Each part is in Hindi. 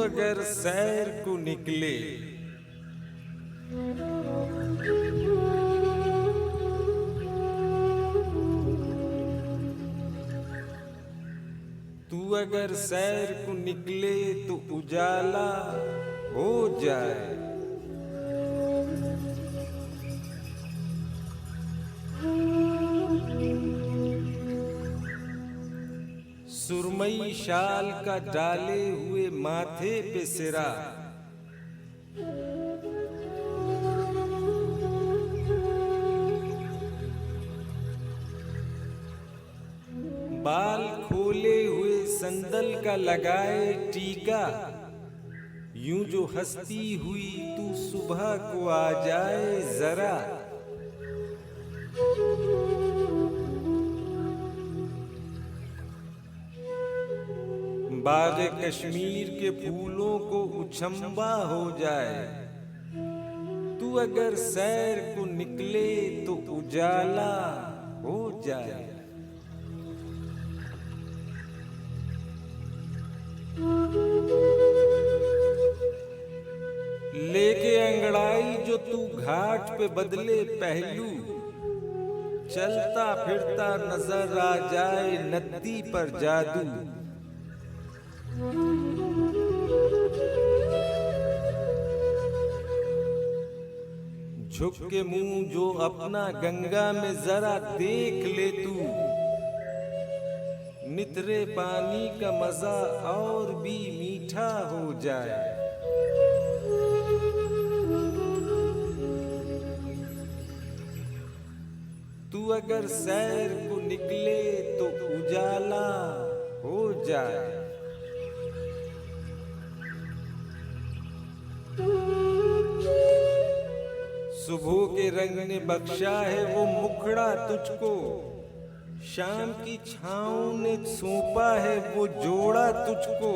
अगर सैर को निकले तू अगर सैर को निकले तो उजाला हो जाए। सुरमई शाल का डाले हुए माथे पे सिरा, बाल खोले हुए संदल का लगाए टीका, यूं जो हंसती हुई तू सुबह को आ जाए जरा। बाग कश्मीर के फूलों को उछंबा हो जाए, तू अगर सैर को निकले तो उजाला हो जाए। लेके अंगड़ाई जो तू घाट पे बदले पहलू, चलता फिरता नजर आ जाए नदी पर जादू। झुक के मुंह जो अपना गंगा में जरा देख ले तू, नितरे पानी का मजा और भी मीठा हो जाए। तू अगर सैर को निकले तो उजाला हो जाए। सुबह के रंग ने बख्शा है वो मुखड़ा तुझको, शाम की छाँव ने सौंपा है वो जोड़ा तुझको।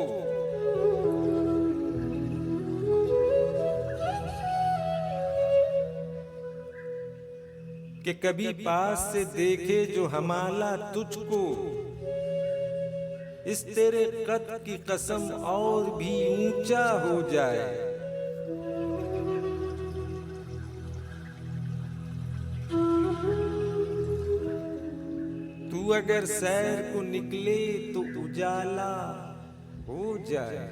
कि कभी पास से देखे जो हमाला तुझको, इस तेरे कद की कसम और भी ऊंचा हो जाए। तू अगर सैर को निकले तो उजाला हो जाए।